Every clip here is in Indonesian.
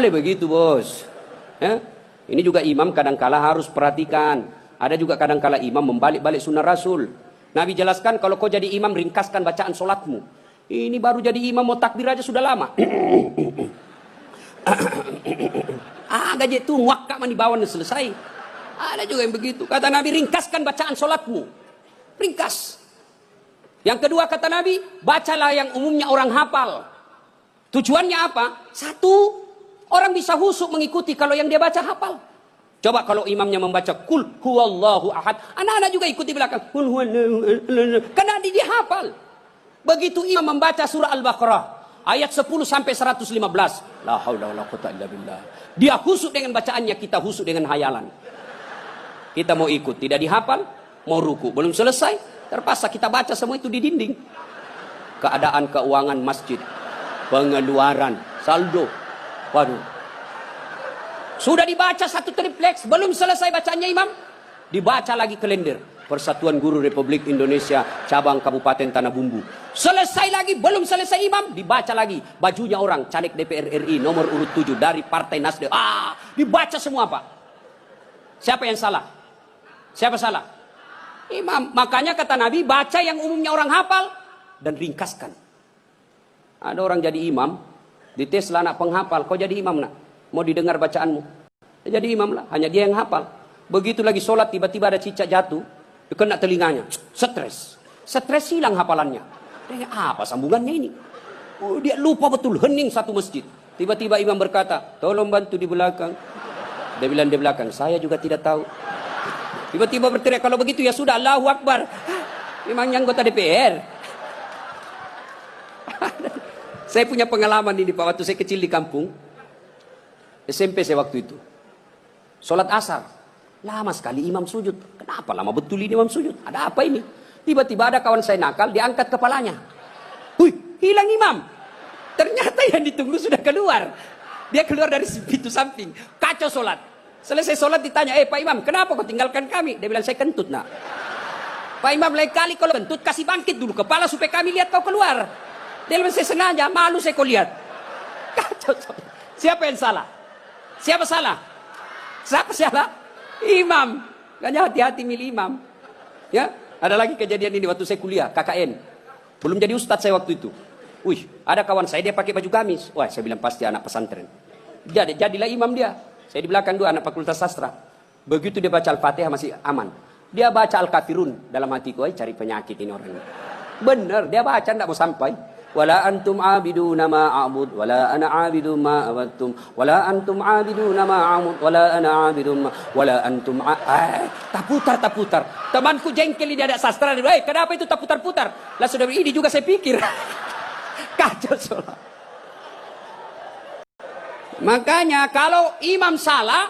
boleh begitu, bos. Ya? Ini juga imam kadangkala harus perhatikan. Ada juga kadangkala imam membalik-balik sunnah Rasul. Nabi jelaskan, kalau kau jadi imam, ringkaskan bacaan solatmu. Ini baru jadi imam, mau takbir aja sudah lama. Gaji itu wakak mani bawaan selesai. Ada juga yang begitu. Kata Nabi, ringkaskan bacaan solatmu. Ringkas. Yang kedua kata Nabi, bacalah yang umumnya orang hafal. Tujuannya apa? Satu, orang bisa husuk mengikuti kalau yang dia baca hafal. Coba kalau imamnya membaca kul huwallahu ahad, anak-anak juga ikut di belakang. Kul huwallahu ahad. Karena dia hafal. Begitu imam membaca surah Al-Baqarah ayat 10 sampai 115. La haula wala quwwata illa billah. Dia husuk dengan bacaannya, kita husuk dengan hayalan. Kita mau ikut, tidak dihafal, mau ruku, belum selesai, terpaksa kita baca semua itu di dinding. Keadaan keuangan masjid, pengeluaran, saldo. Waduh. Sudah dibaca satu tripleks, belum selesai bacaannya imam, dibaca lagi kalender. Persatuan Guru Republik Indonesia cabang Kabupaten Tanah Bumbu. Selesai lagi, belum selesai imam, dibaca lagi. Bajunya orang, caleg DPR RI nomor urut 7 dari Partai Nasdem. Dibaca semua, Pak. Siapa yang salah? Siapa salah? Imam. Makanya kata Nabi, baca yang umumnya orang hafal dan ringkaskan. Ada orang jadi imam, dites lah anak penghafal, kau jadi imam nak? Mau didengar bacaanmu? Jadi imam lah, hanya dia yang hafal. Begitu lagi sholat, tiba-tiba ada cicak jatuh, kena telinganya, stres hilang hafalannya. Apa sambungannya ini? Dia lupa betul, hening satu masjid. Tiba-tiba imam berkata, tolong bantu di belakang. Dia bilang di belakang, saya juga tidak tahu. Tiba-tiba berteriak, kalau begitu ya sudah, Allahu Akbar. Memangnya anggota DPR. Saya punya pengalaman ini Pak, waktu saya kecil di kampung. SMP saya waktu itu. Sholat asar. Lama sekali imam sujud. Kenapa lama betul ini imam sujud? Ada apa ini? Tiba-tiba ada kawan saya nakal, diangkat kepalanya. Wih, hilang imam. Ternyata yang ditunggu sudah keluar. Dia keluar dari pintu samping. Kacau sholat. Selesai sholat ditanya, Pak Imam, kenapa kau tinggalkan kami? Dia bilang, saya kentut nak. Pak Imam, lain kali kalau kentut, kasih bangkit dulu kepala supaya kami lihat kau keluar. Dia bilang, saya sengaja, malu saya kau lihat. Kacau sholat. Siapa yang salah? Siapa salah? Siapa salah? Imam. Makanya hati-hati milih imam. Ya, ada lagi kejadian ini waktu saya kuliah, KKN. Belum jadi ustadz saya waktu itu. Wih, ada kawan saya dia pakai baju gamis. Wah, saya bilang pasti anak pesantren. Jadilah imam dia. Saya di belakang dua anak fakultas sastra. Begitu dia baca Al-Fatihah masih aman. Dia baca Al-Kafirun dalam hatiku, cari penyakit ini orang. Bener, dia baca enggak mau sampai. Wala antum abiduna ma a'bud wala ana abidu ma abattum wala antum abiduna ma a'bud wala ana abidu ma wala antum tak putar. Temanku jengkel ini ada sastra. Kenapa itu tak putar-putar? Lah sudah ini juga saya pikir. Kacau sholat. Makanya kalau imam salah,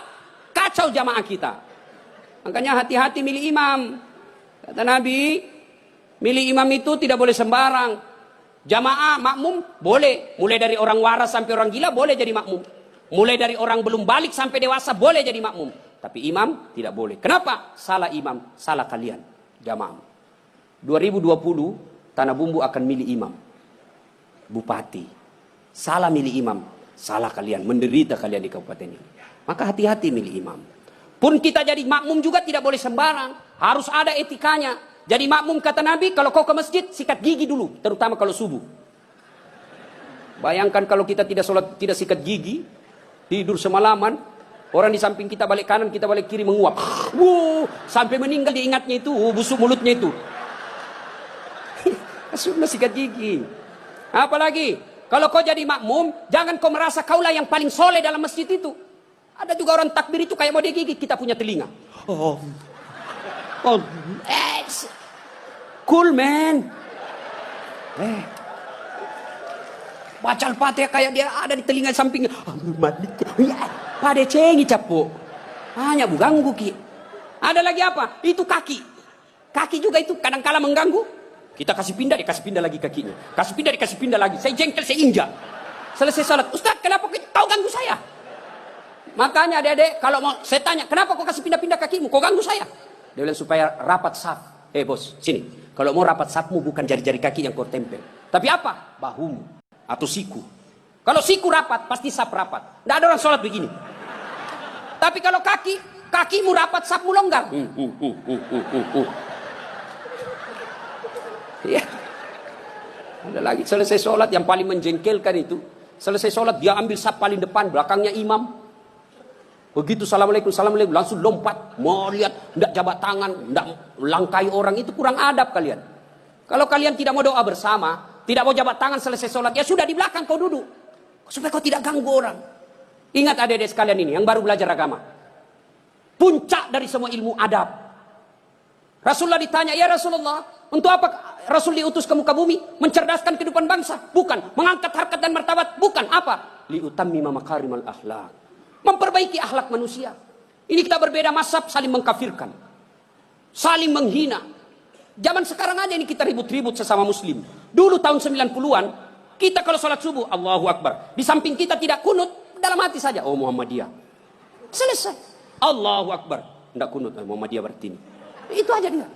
kacau jamaah kita. Makanya hati-hati milih imam. Kata Nabi, milih imam itu tidak boleh sembarang. Jamaah makmum boleh, mulai dari orang waras sampai orang gila boleh jadi makmum. Mulai dari orang belum balik sampai dewasa boleh jadi makmum. Tapi imam tidak boleh. Kenapa? Salah imam, salah kalian, jamaah. 2020 Tanah Bumbu akan milih imam. Bupati. Salah milih imam, salah kalian, menderita kalian di kabupaten ini. Maka hati-hati milih imam. Pun kita jadi makmum juga tidak boleh sembarang. Harus ada etikanya. Jadi makmum kata Nabi, kalau kau ke masjid, sikat gigi dulu. Terutama kalau subuh. Bayangkan kalau kita tidak sholat, tidak sikat gigi. Tidur semalaman. Orang di samping kita balik kanan, kita balik kiri menguap. Sampai meninggal diingatnya itu. Busuk mulutnya itu. Sudah sikat gigi. Apalagi, kalau kau jadi makmum, jangan kau merasa kaulah yang paling soleh dalam masjid itu. Ada juga orang takbir itu kayak mau digigit, kita punya telinga. Cool man. Baca Al-Fatihah kayak dia ada di telinga sampingnya. Pada cengi capo. Hanya ganggu ki. Ada lagi apa? Itu kaki. Kaki juga itu kadang-kala mengganggu. Kita kasih pindah, dikasih pindah lagi kakinya. Kasih pindah, dikasih pindah lagi. Saya jengkel, saya injak. Selesai salat. Ustaz, kenapa kau ganggu saya? Makanya adik-adik, kalau mau saya tanya, kenapa kau kasih pindah-pindah kakimu? Kau ganggu saya? Dia bilang supaya rapat saf. Bos, sini. Kalau mau rapat safmu bukan jari-jari kaki yang kau tempel. Tapi apa? Bahumu atau siku. Kalau siku rapat, pasti sap rapat. Tidak ada orang sholat begini. Tapi kalau kakimu rapat, sapmu longgar. Ya. Ada lagi selesai sholat yang paling menjengkelkan itu. Selesai sholat dia ambil sap paling depan, belakangnya imam. Begitu assalamualaikum, assalamualaikum, langsung lompat. Mau lihat, tidak jabat tangan, tidak langkai orang. Itu kurang adab kalian. Kalau kalian tidak mau doa bersama, tidak mau jabat tangan selesai sholat, ya sudah di belakang kau duduk. Supaya kau tidak ganggu orang. Ingat adik-adik sekalian ini, yang baru belajar agama. Puncak dari semua ilmu adab. Rasulullah ditanya, ya Rasulullah, untuk apa Rasul diutus ke muka bumi? Mencerdaskan kehidupan bangsa? Bukan. Mengangkat harkat dan martabat? Bukan. Apa? Liutammima makarimal akhlak. Memperbaiki akhlak manusia. Ini kita berbeda mazhab, saling mengkafirkan. Saling menghina. Zaman sekarang aja ini kita ribut-ribut sesama muslim. Dulu tahun 90-an, kita kalau sholat subuh, Allahu Akbar. Di samping kita tidak kunut, dalam hati saja, oh Muhammadiyah. Selesai. Allahu Akbar. Tidak kunut, Muhammadiyah berarti ini. Itu aja dia.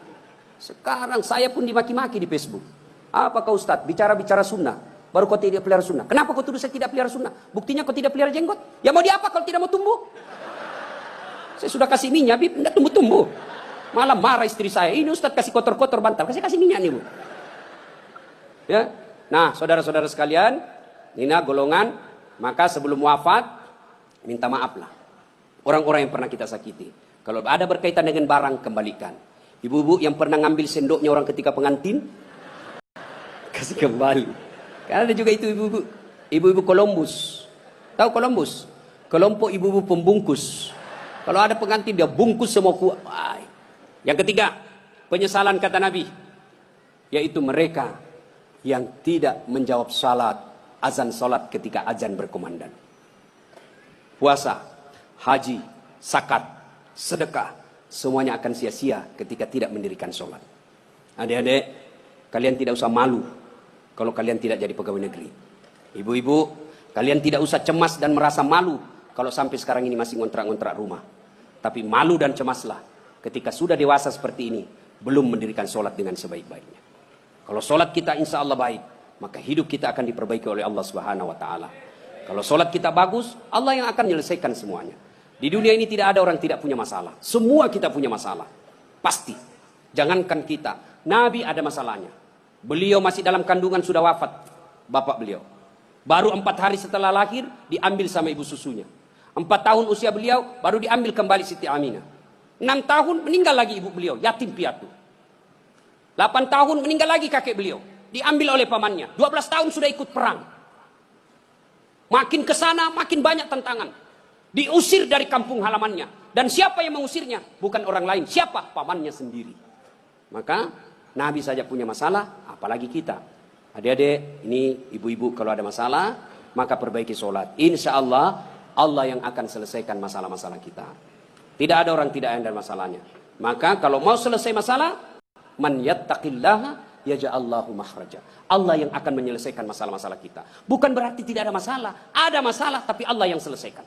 Sekarang saya pun dimaki-maki di Facebook. Apa kau Ustaz? Bicara-bicara sunnah. Baru kau tidak pelihara sunnah. Kenapa kau tuduh saya tidak pelihara sunnah? Buktinya kau tidak pelihara jenggot. Ya mau diapa kalau tidak mau tumbuh? Saya sudah kasih minyak, Bib. Tidak tumbuh-tumbuh. Malah marah istri saya. Ini Ustaz kasih kotor-kotor bantal. Kasih minyak nih Bu. Ya. Nah saudara-saudara sekalian. Nina golongan. Maka sebelum wafat. Minta maaflah. Orang-orang yang pernah kita sakiti. Kalau ada berkaitan dengan barang, kembalikan. Ibu-ibu yang pernah ngambil sendoknya orang ketika pengantin, kasih kembali. Karena ada juga itu ibu-ibu. Ibu-ibu Columbus. Tahu Columbus? Kelompok ibu-ibu pembungkus. Kalau ada pengantin dia bungkus semua kuat. Yang ketiga, penyesalan kata Nabi. Yaitu mereka yang tidak menjawab azan salat ketika azan berkumandang. Puasa, haji, zakat, sedekah. Semuanya akan sia-sia ketika tidak mendirikan sholat. Adik-adik, kalian tidak usah malu kalau kalian tidak jadi pegawai negeri. Ibu-ibu, kalian tidak usah cemas dan merasa malu kalau sampai sekarang ini masih ngontrak-ngontrak rumah. Tapi malu dan cemaslah ketika sudah dewasa seperti ini, belum mendirikan sholat dengan sebaik-baiknya. Kalau sholat kita insya Allah baik, maka hidup kita akan diperbaiki oleh Allah Subhanahu Wa Taala. Kalau sholat kita bagus, Allah yang akan menyelesaikan semuanya. Di dunia ini tidak ada orang tidak punya masalah. Semua kita punya masalah. Pasti. Jangankan kita. Nabi ada masalahnya. Beliau masih dalam kandungan sudah wafat. Bapak beliau. Baru 4 hari setelah lahir, diambil sama ibu susunya. 4 tahun usia beliau, baru diambil kembali Siti Aminah. 6 tahun meninggal lagi ibu beliau, yatim piatu. 8 tahun meninggal lagi kakek beliau. Diambil oleh pamannya. 12 tahun sudah ikut perang. Makin ke sana, makin banyak tantangan. Diusir dari kampung halamannya. Dan siapa yang mengusirnya? Bukan orang lain. Siapa? Pamannya sendiri. Maka Nabi saja punya masalah, apalagi kita. Adik-adik, ini ibu-ibu kalau ada masalah, maka perbaiki sholat. Insya Allah, Allah yang akan selesaikan masalah-masalah kita. Tidak ada orang tidak ada masalahnya. Maka kalau mau selesai masalah, man yattaqillaha yaj'allahu makhraja. Allah yang akan menyelesaikan masalah-masalah kita. Bukan berarti tidak ada masalah. Ada masalah, tapi Allah yang selesaikan.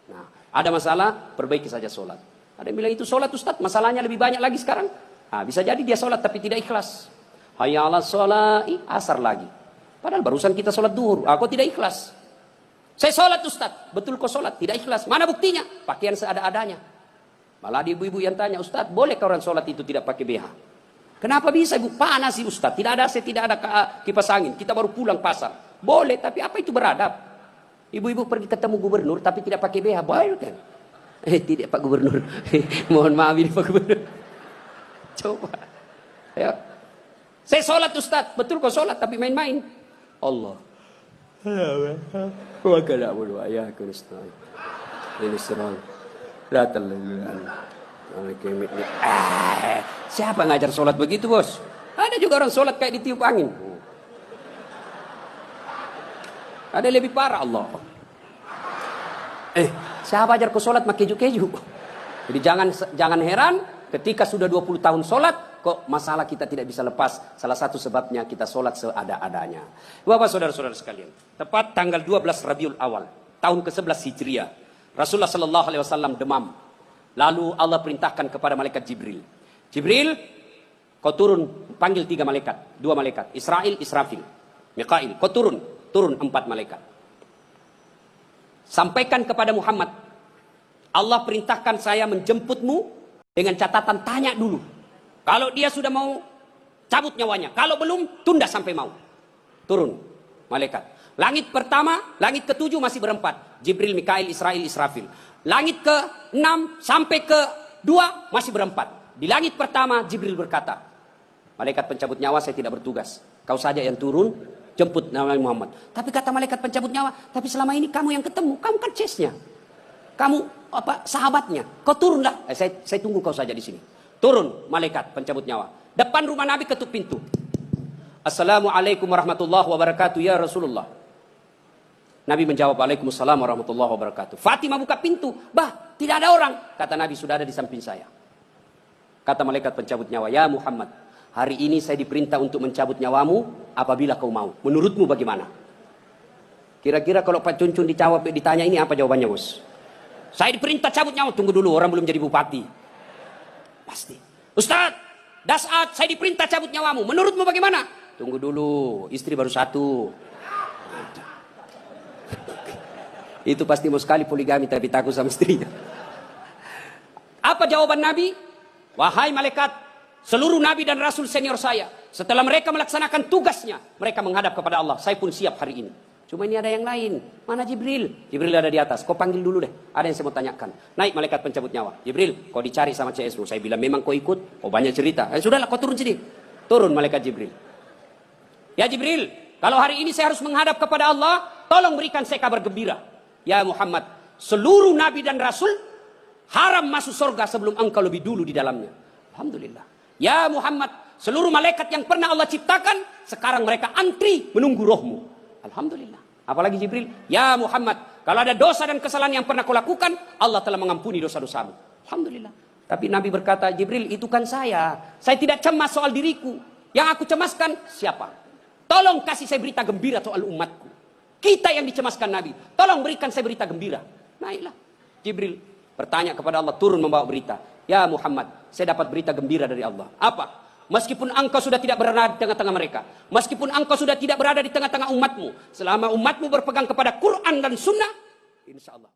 Nah, ada masalah, perbaiki saja sholat. Ada yang bilang itu sholat Ustaz, masalahnya lebih banyak lagi sekarang. Nah, bisa jadi dia sholat tapi tidak ikhlas. Hayya 'alas sholat, asar lagi. Padahal barusan kita sholat duhur, aku tidak ikhlas. Saya sholat Ustaz, betul kau sholat, tidak ikhlas. Mana buktinya? Pakaian seada-adanya. Malah ada ibu-ibu yang tanya, Ustaz, boleh orang sholat itu tidak pakai BH? Kenapa bisa ibu? Panas sih Ustaz, tidak ada AC, tidak ada kipas angin. Kita baru pulang pasar. Boleh, tapi apa itu beradab? Ibu-ibu pergi ketemu gubernur tapi tidak pakai BH, boleh kan? Tidak Pak Gubernur. Mohon maaf ini Pak Gubernur. Coba. Ya. Saya sholat Ustaz, betul kau sholat tapi main-main. Allah. Wa kana wal ya Kristus. Ini serang. Siapa ngajar sholat begitu bos? Ada juga orang sholat kayak ditiup angin. Ada lebih parah Allah. Siapa ajar kau sholat pakai keju-keju? Jadi jangan heran ketika sudah 20 tahun sholat, kok masalah kita tidak bisa lepas. Salah satu sebabnya kita sholat seada-adanya. Bapak saudara-saudara sekalian, tepat tanggal 12 Rabiul Awal, tahun ke-11 Hijriah, Rasulullah Sallallahu Alaihi Wasallam demam. Lalu Allah perintahkan kepada malaikat Jibril. Jibril, kau turun, panggil 3 malaikat, 2 malaikat, Israil, Israfil, Mikail. Kau turun 4 malaikat. sampaikan kepada Muhammad, Allah perintahkan saya menjemputmu dengan catatan tanya dulu. Kalau dia sudah mau, cabut nyawanya. Kalau belum, tunda sampai mau. Turun malaikat. Langit pertama, langit ketujuh masih berempat. Jibril, Mikail, Israil, Israfil. Langit ke-6 sampai ke-2 masih berempat. Di langit pertama Jibril berkata, malaikat pencabut nyawa, saya tidak bertugas. Kau saja yang turun, jemput Nabi Muhammad. Tapi kata malaikat pencabut nyawa, tapi selama ini kamu yang ketemu, kamu kan chase-nya. Kamu sahabatnya. Kau turunlah. Saya tunggu kau saja di sini. Turun malaikat pencabut nyawa. Depan rumah Nabi ketuk pintu. Assalamualaikum warahmatullahi wabarakatuh ya Rasulullah. Nabi menjawab, Waalaikumsalam warahmatullahi wabarakatuh. Fatimah buka pintu. Bah, tidak ada orang. Kata Nabi, sudah ada di samping saya. Kata malaikat pencabut nyawa, ya Muhammad, hari ini saya diperintah untuk mencabut nyawamu apabila kau mau. Menurutmu bagaimana? Kira-kira kalau Pak Cuncun ditanya ini apa jawabannya, bos? Saya diperintah cabut nyawa. Tunggu dulu, orang belum jadi bupati. Pasti. Ustaz, Dasat, saya diperintah cabut nyawamu. Menurutmu bagaimana? Tunggu dulu, istri baru satu. Itu pasti mau sekali poligami tapi takut sama istrinya. Apa jawaban Nabi? Wahai malaikat, seluruh Nabi dan Rasul senior saya, setelah mereka melaksanakan tugasnya, mereka menghadap kepada Allah. Saya pun siap hari ini. Cuma ini ada yang lain. Mana Jibril? Jibril ada di atas. Kau panggil dulu deh. Ada yang saya mau tanyakan. Naik malaikat pencabut nyawa. Jibril, kau dicari sama CS-mu. Saya bilang memang kau ikut. Kau banyak cerita. Sudahlah, kau turun sini. Turun malaikat Jibril. Ya Jibril, kalau hari ini saya harus menghadap kepada Allah, tolong berikan saya kabar gembira. Ya Muhammad, seluruh Nabi dan Rasul haram masuk surga sebelum engkau lebih dulu di dalamnya. Alhamdulillah. Ya Muhammad, seluruh malaikat yang pernah Allah ciptakan, sekarang mereka antri menunggu rohmu. Alhamdulillah. Apalagi Jibril, ya Muhammad, kalau ada dosa dan kesalahan yang pernah kau lakukan, Allah telah mengampuni dosa-dosamu. Alhamdulillah. Tapi Nabi berkata, Jibril, itu kan saya. Saya tidak cemas soal diriku. Yang aku cemaskan siapa? Tolong kasih saya berita gembira soal umatku. Kita yang dicemaskan Nabi. Tolong berikan saya berita gembira. Naiklah Jibril bertanya kepada Allah, turun membawa berita. Ya Muhammad, saya dapat berita gembira dari Allah. Apa? Meskipun engkau sudah tidak berada di tengah-tengah mereka, meskipun engkau sudah tidak berada di tengah-tengah umatmu, selama umatmu berpegang kepada Quran dan Sunnah, insya Allah